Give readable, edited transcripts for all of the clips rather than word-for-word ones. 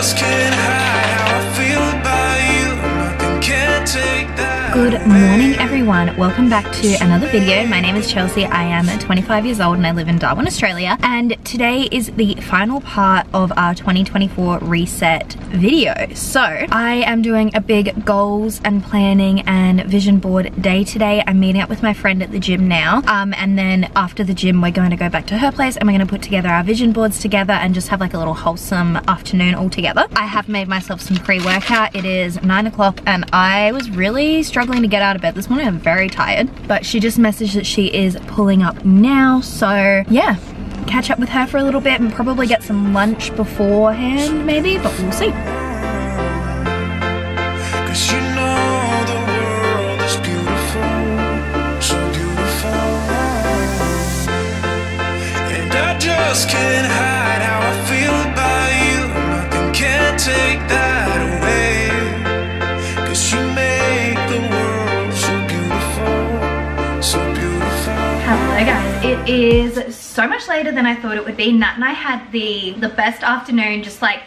just can't hide how I feel about you. Nothing can take that. Good morning everyone, welcome back to another video. My name is Chelsea, I am 25 years old and I live in Darwin, Australia, and today is the final part of our 2024 reset video. So I am doing a big goals and planning and vision board day today. I'm meeting up with my friend at the gym now, and then after the gym we're going to go back to her place and we're going to put together our vision boards together and just have like a little wholesome afternoon all together. I have made myself some pre-workout. It is 9 o'clock and I was really struggling to get out of bed this morning. I'm very tired, but she just messaged that she is pulling up now, so yeah, catch up with her for a little bit and probably get some lunch beforehand maybe, but we'll see. 'Cause you know the world is beautiful, so beautiful. And I just can't hide how I feel about you. Nothing can take that away. 'Cause you make the world so beautiful, so beautiful. Hello guys, it is so much later than I thought it would be. Nat and I had the best afternoon, just like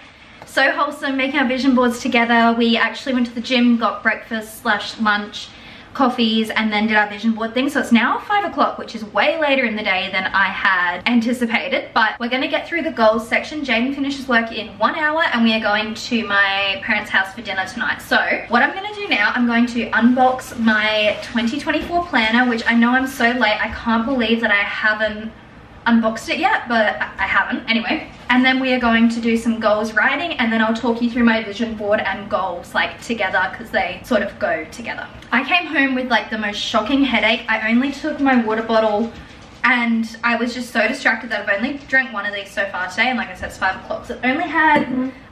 so wholesome, making our vision boards together. We actually went to the gym, got breakfast / lunch, coffees, and then did our vision board thing. So it's now 5 o'clock, which is way later in the day than I had anticipated, but we're gonna get through the goals section. Jaden finishes work in 1 hour and we are going to my parents' house for dinner tonight. So what I'm gonna do now, I'm going to unbox my 2024 planner, which I know I'm so late. I can't believe that I haven't unboxed it yet, but I haven't anyway. And then we are going to do some goals writing, and then I'll talk you through my vision board and goals like together because they sort of go together. I came home with like the most shocking headache. I only took my water bottle and I was just so distracted that I've only drank one of these so far today, and like I said, it's 5 o'clock, so I only had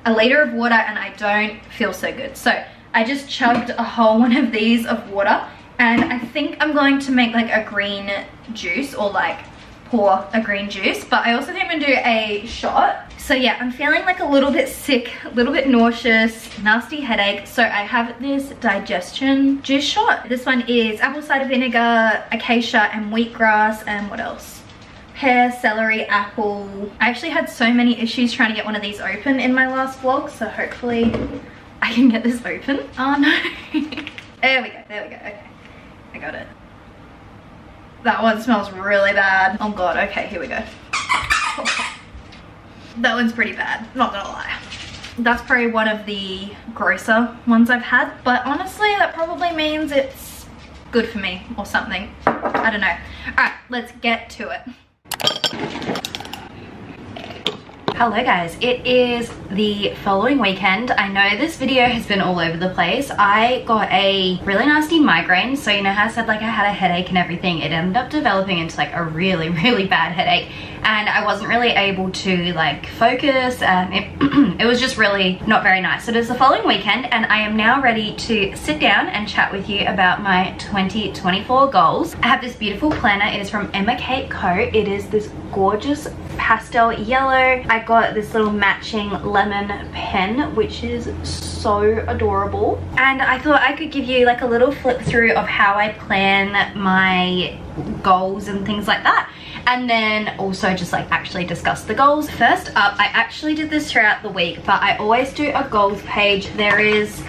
a liter of water and I don't feel so good. So I just chugged a whole one of these of water, and I think I'm going to make like a green juice, or like pour a green juice, but I also think I'm gonna do a shot. So yeah, I'm feeling like a little bit sick, a little bit nauseous, nasty headache, so I have this digestion juice shot. This one is apple cider vinegar, acacia and wheatgrass, and what else? Pear, celery, apple. I actually had so many issues trying to get one of these open in my last vlog, so hopefully I can get this open. Oh no. There we go, okay, I got it. That one smells really bad. Oh god, okay, here we go. That one's pretty bad, not gonna lie. That's probably one of the grosser ones I've had, but honestly that probably means it's good for me or something. I don't know. Alright, let's get to it. Hello guys, it is the following weekend. I know this video has been all over the place. I got a really nasty migraine, so you know how I said like I had a headache and everything? It ended up developing into like a really bad headache, and I wasn't really able to like focus, and it was just really not very nice. So it is the following weekend and I am now ready to sit down and chat with you about my 2024 goals. I have this beautiful planner. It is from Emma Kate Co. It is this gorgeous pastel yellow. I got this little matching lemon pen, which is so adorable, and I thought I could give you like a little flip through of how I plan my goals and things like that, and then also just like actually discuss the goals. First up, I actually did this throughout the week, but I always do a goals page. There is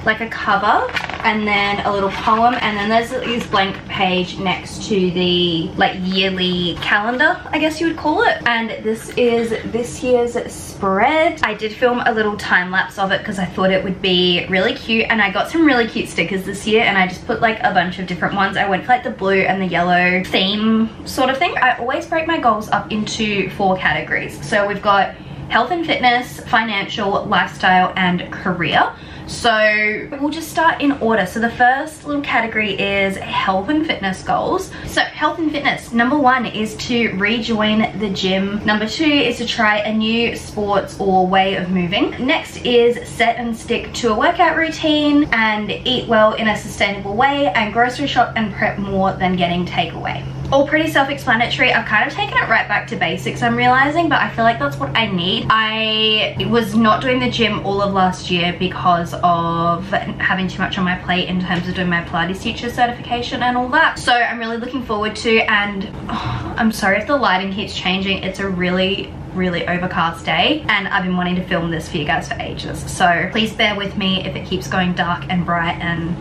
like a cover and then a little poem, and then there's this blank page next to the like yearly calendar, I guess you would call it, and this is this year's spread. I did film a little time lapse of it because I thought it would be really cute, and I got some really cute stickers this year, and I just put like a bunch of different ones. I went for like the blue and the yellow theme sort of thing. I always break my goals up into 4 categories. So we've got health and fitness, financial, lifestyle, and career. So we'll just start in order. So the first little category is health and fitness goals. So health and fitness, number 1 is to rejoin the gym. Number 2 is to try a new sports or way of moving. Next is set and stick to a workout routine and eat well in a sustainable way, and grocery shop and prep more than getting takeaway. All pretty self-explanatory. I've kind of taken it right back to basics, I'm realizing, but I feel like that's what I need. I was not doing the gym all of last year because of having too much on my plate in terms of doing my Pilates teacher certification and all that. So I'm really looking forward to, and I'm sorry if the lighting keeps changing. It's a really really overcast day, and I've been wanting to film this for you guys for ages. So please bear with me if it keeps going dark and bright, and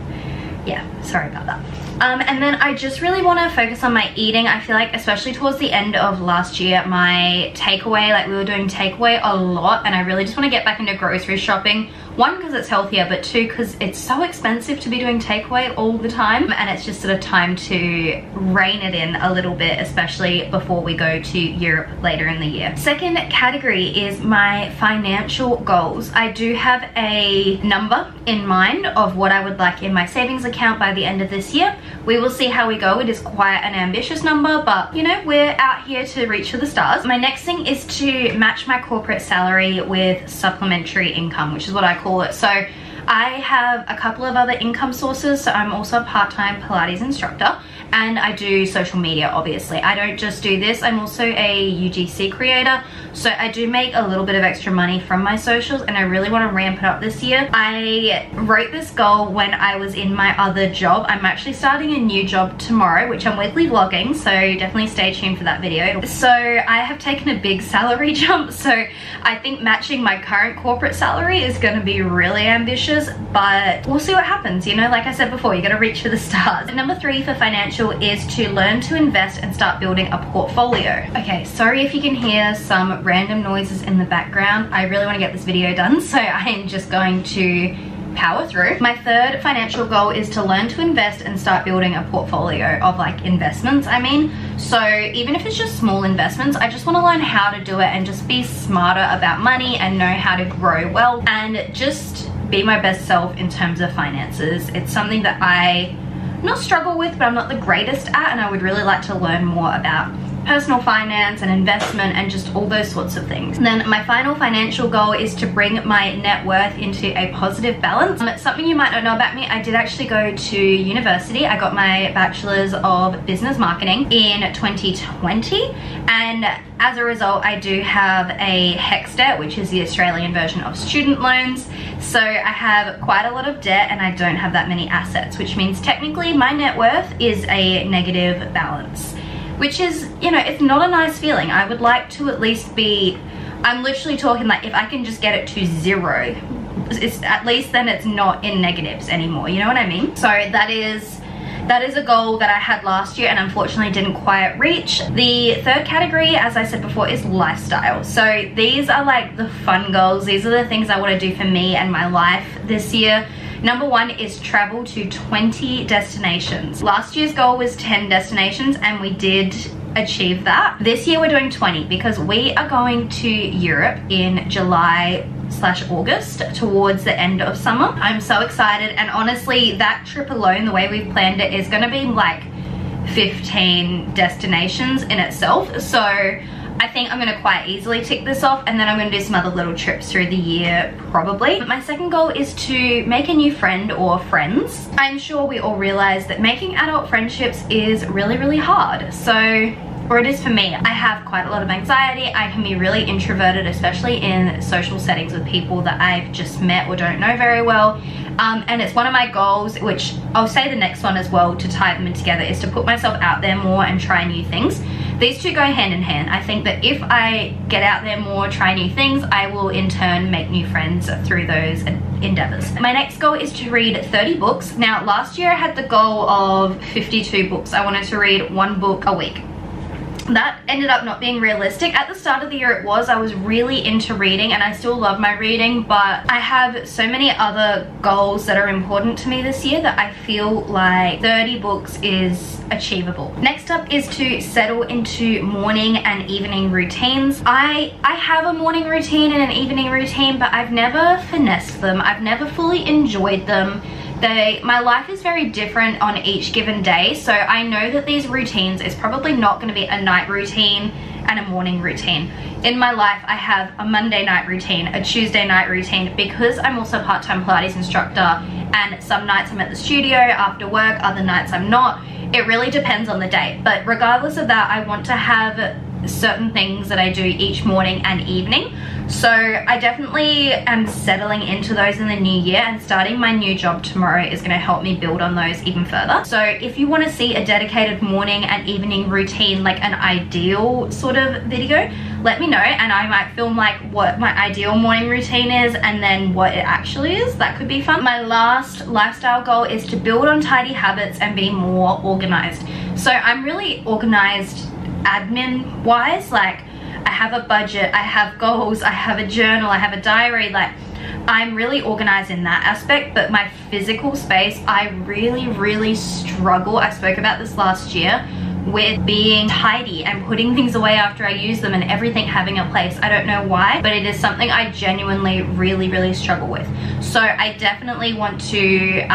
yeah, sorry about that. And then I just really want to focus on my eating. I feel like especially towards the end of last year, my takeaway, like we were doing takeaway a lot, and I really just want to get back into grocery shopping. One, because it's healthier, but two, because it's so expensive to be doing takeaway all the time, and it's just sort of time to rein it in a little bit, especially before we go to Europe later in the year. Second category is my financial goals. I do have a number in mind of what I would like in my savings account by the end of this year. We will see how we go. It is quite an ambitious number, but you know, we're out here to reach for the stars. My next thing is to match my corporate salary with supplementary income, which is what I call it. So I have a couple of other income sources. So I'm also a part-time Pilates instructor, and I do social media, obviously. I don't just do this, I'm also a UGC creator. So I do make a little bit of extra money from my socials, and I really want to ramp it up this year. I wrote this goal when I was in my other job. I'm actually starting a new job tomorrow, which I'm weekly vlogging, so definitely stay tuned for that video. So I have taken a big salary jump, so I think matching my current corporate salary is going to be really ambitious, but we'll see what happens. You know, like I said before, you got to reach for the stars. Number 3 for financial is to learn to invest and start building a portfolio. Okay, sorry if you can hear some random noises in the background. I really want to get this video done, so I'm just going to power through. My third financial goal is to learn to invest and start building a portfolio of like investments, I mean. So even if it's just small investments, I just want to learn how to do it and just be smarter about money and know how to grow wealth and just be my best self in terms of finances. It's something that I not struggle with, but I'm not the greatest at, and I would really like to learn more about personal finance and investment and just all those sorts of things. And then my final financial goal is to bring my net worth into a positive balance. Something you might not know about me, I did actually go to university. I got my bachelor's of business marketing in 2020, and as a result I do have a HECS debt, which is the Australian version of student loans. So I have quite a lot of debt and I don't have that many assets, which means technically my net worth is a negative balance, which is, you know, it's not a nice feeling. I would like to at least be, I'm literally talking like if I can just get it to 0, it's at least then it's not in negatives anymore, you know what I mean? So that is a goal that I had last year and unfortunately didn't quite reach. The third category, as I said before, is lifestyle. So these are like the fun goals. These are the things I want to do for me and my life this year. Number 1 is travel to 20 destinations. Last year's goal was 10 destinations and we did achieve that. This year we're doing 20 because we are going to Europe in July/August towards the end of summer. I'm so excited, and honestly that trip alone, the way we've planned it, is going to be like 15 destinations in itself. So I think I'm going to quite easily tick this off, and then I'm going to do some other little trips through the year probably. My second goal is to make a new friend or friends. I'm sure we all realize that making adult friendships is really hard. So, or it is for me. I have quite a lot of anxiety. I can be really introverted, especially in social settings with people that I've just met or don't know very well. And it's one of my goals, which I'll say the next one as well to tie them in together, is to put myself out there more and try new things. These two go hand in hand. I think that if I get out there more, try new things, I will in turn make new friends through those endeavors. My next goal is to read 30 books. Now, last year I had the goal of 52 books. I wanted to read 1 book a week. That ended up not being realistic. At the start of the year it was. I was really into reading and I still love my reading, but I have so many other goals that are important to me this year that I feel like 30 books is achievable. Next up is to settle into morning and evening routines. I have a morning routine and an evening routine, but I've never finessed them. I've never fully enjoyed them. My life is very different on each given day, so I know that these routines is probably not going to be a night routine and a morning routine. In my life I have a Monday night routine, a Tuesday night routine, because I'm also a part-time Pilates instructor and some nights I'm at the studio after work, other nights I'm not. It really depends on the day, but regardless of that, I want to have certain things that I do each morning and evening. So I definitely am settling into those in the new year, and starting my new job tomorrow is going to help me build on those even further. So if you want to see a dedicated morning and evening routine, like an ideal sort of video, let me know, and I might film like what my ideal morning routine is and then what it actually is. That could be fun. My last lifestyle goal is to build on tidy habits and be more organized. So I'm really organized admin wise. Like, I have a budget, I have goals, I have a journal, I have a diary. Like, I'm really organized in that aspect, but my physical space, I really struggle. I spoke about this last year with being tidy and putting things away after I use them and everything having a place. I don't know why, but it is something I genuinely really struggle with. So I definitely want to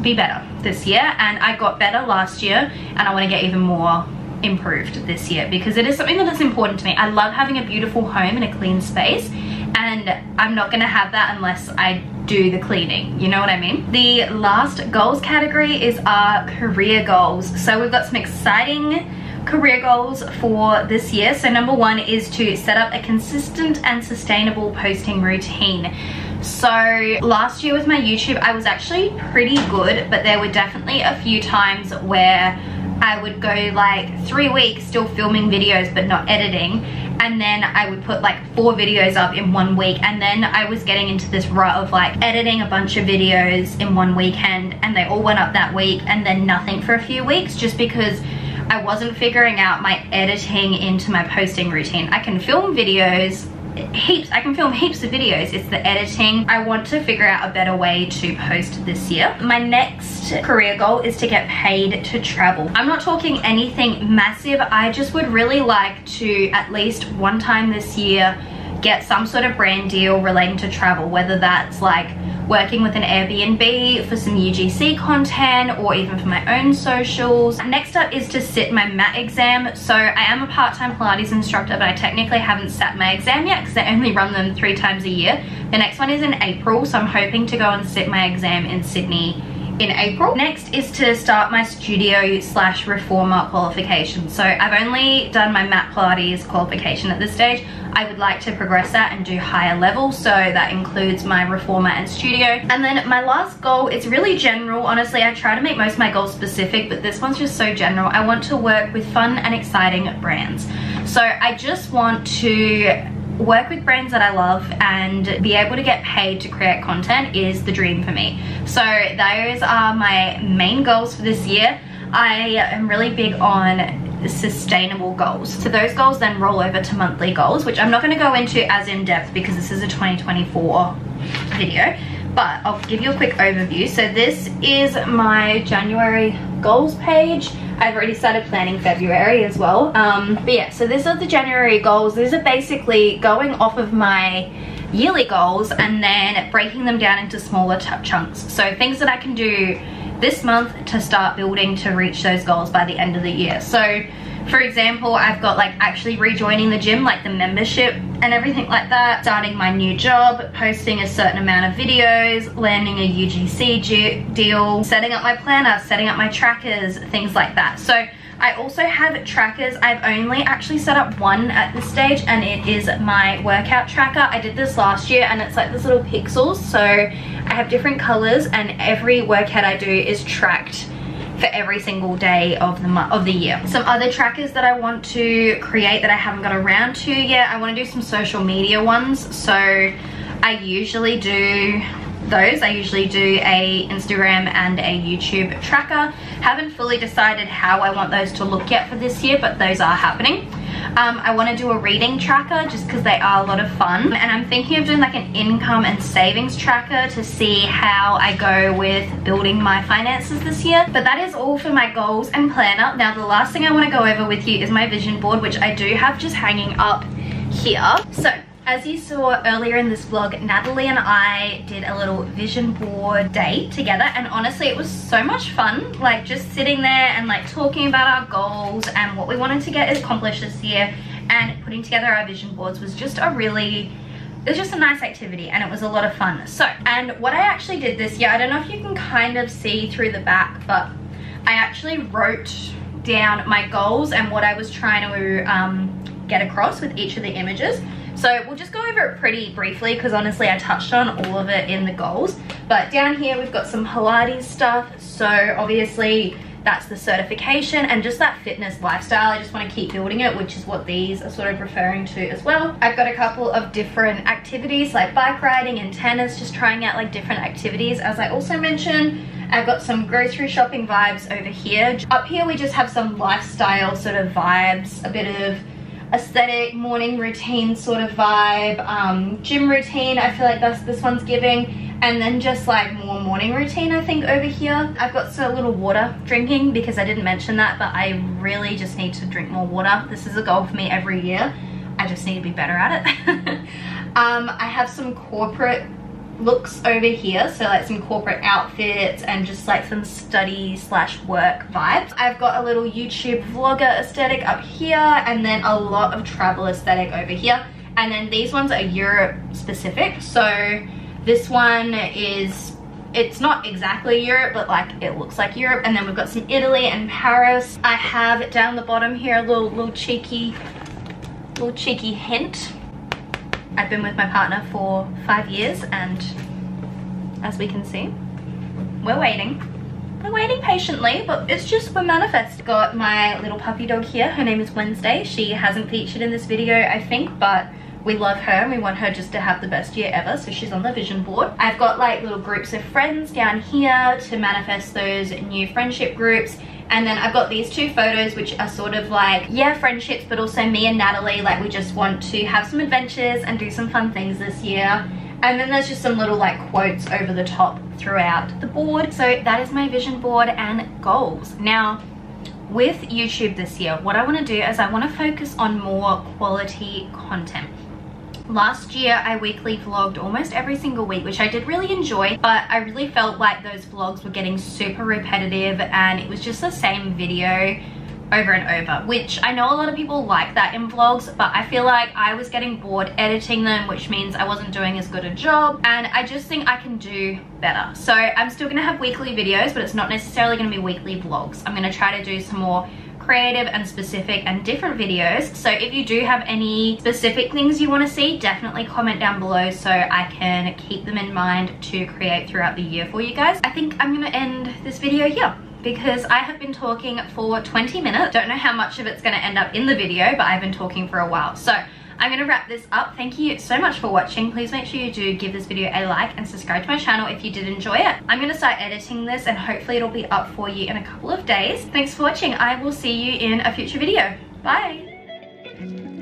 be better this year, and I got better last year, and I want to get even more improved this year because it is something that is important to me. I love having a beautiful home and a clean space, and I'm not going to have that unless I do the cleaning, you know what I mean? The last goals category is our career goals. So we've got some exciting career goals for this year. So number one is to set up a consistent and sustainable posting routine. So last year with my YouTube, I was actually pretty good, but there were definitely a few times where I would go like 3 weeks still filming videos but not editing, and then I would put like 4 videos up in 1 week, and then I was getting into this rut of like editing a bunch of videos in 1 weekend, and they all went up that week, and then nothing for a few weeks, just because I wasn't figuring out my editing into my posting routine. I can film videos heaps, I can film heaps of videos. It's the editing. I want to figure out a better way to post this year. My next career goal is to get paid to travel. I'm not talking anything massive. I just would really like to, at least one time this year, get some sort of brand deal relating to travel, whether that's like working with an Airbnb for some UGC content or even for my own socials. Next up is to sit my MAT exam. So I am a part-time Pilates instructor, but I technically haven't sat my exam yet because I only run them 3 times a year. The next one is in April, so I'm hoping to go and sit my exam in Sydney in April. Next is to start my studio/reformer qualification. So I've only done my MAT Pilates qualification at this stage. I would like to progress that and do higher levels, so that includes my reformer and studio. And then my last goal is really general. Honestly, I try to make most of my goals specific, but this one's just so general. I want to work with fun and exciting brands. So I just want to work with brands that I love and be able to get paid to create content is the dream for me. So those are my main goals for this year. I am really big on sustainable goals. So those goals then roll over to monthly goals, which I'm not going to go into as in depth because this is a 2024 video, but I'll give you a quick overview. So this is my January goals page. I've already started planning February as well. But yeah, so these are the January goals. These are basically going off of my yearly goals and then breaking them down into smaller chunks. So things that I can do this month to start building to reach those goals by the end of the year. So for example, I've got like actually rejoining the gym, like the membership and everything like that, starting my new job, posting a certain amount of videos, landing a UGC deal, setting up my planner, setting up my trackers, things like that. So I also have trackers. I've only actually set up one at this stage, and it is my workout tracker. I did this last year, and it's like this little pixels. So I have different colors, and every workout I do is tracked for every single day of the year. Some other trackers that I want to create that I haven't got around to yet, I want to do some social media ones. So I usually do those. I usually do a Instagram and a YouTube tracker. Haven't fully decided how I want those to look yet for this year, but those are happening. I want to do a reading tracker just because they are a lot of fun, and I'm thinking of doing like an income and savings tracker to see how I go with building my finances this year. But that is all for my goals and planner. Now the last thing I want to go over with you is my vision board, which I do have just hanging up here. So as you saw earlier in this vlog, Natalie and I did a little vision board day together, and honestly it was so much fun, like just sitting there and like talking about our goals and what we wanted to get accomplished this year, and putting together our vision boards was just a nice activity, and it was a lot of fun. So, and what I actually did this year, I don't know if you can kind of see through the back, but I actually wrote down my goals and what I was trying to get across with each of the images. So we'll just go over it pretty briefly because honestly I touched on all of it in the goals. But down here we've got some Pilates stuff. So obviously that's the certification and just that fitness lifestyle. I just want to keep building it, which is what these are sort of referring to as well. I've got a couple of different activities like bike riding and tennis, just trying out like different activities. As I also mentioned, I've got some grocery shopping vibes over here. Up here we just have some lifestyle sort of vibes, a bit of aesthetic morning routine sort of vibe, gym routine. I feel like this one's giving. And then just like more morning routine, I think, over here. I've got a little water drinking because I didn't mention that, but I really just need to drink more water. This is a goal for me every year. I just need to be better at it. I have some corporate looks over here, so like some corporate outfits and just like some study / work vibes. I've got a little YouTube vlogger aesthetic up here and then a lot of travel aesthetic over here. And then these ones are Europe specific. So this one is, it's not exactly Europe, but like it looks like Europe. And then we've got some Italy and Paris. I have down the bottom here a little cheeky hint. I've been with my partner for 5 years and as we can see, we're waiting. We're waiting patiently, but it's just we're manifest. Got my little puppy dog here. Her name is Wednesday. She hasn't featured in this video, I think, but we love her and we want her just to have the best year ever, so she's on the vision board. I've got like little groups of friends down here to manifest those new friendship groups. And then I've got these two photos which are sort of like, yeah, friendships, but also me and Natalie, like we just want to have some adventures and do some fun things this year. And then there's just some little like quotes over the top throughout the board. So that is my vision board and goals. Now, with YouTube this year, what I want to do is I want to focus on more quality content. Last year I weekly vlogged almost every single week, which I did really enjoy, but I really felt like those vlogs were getting super repetitive and it was just the same video over and over, which I know a lot of people like that in vlogs, but I feel like I was getting bored editing them, which means I wasn't doing as good a job, and I just think I can do better. So I'm still gonna have weekly videos, but it's not necessarily gonna be weekly vlogs. I'm gonna try to do some more creative and specific and different videos. So if you do have any specific things you want to see, definitely comment down below so I can keep them in mind to create throughout the year for you guys. I think I'm gonna end this video here because I have been talking for 20 minutes. Don't know how much of it's gonna end up in the video, but I've been talking for a while. So I'm gonna wrap this up. Thank you so much for watching. Please make sure you do give this video a like and subscribe to my channel if you did enjoy it. I'm gonna start editing this and hopefully it'll be up for you in a couple of days. Thanks for watching. I will see you in a future video. Bye.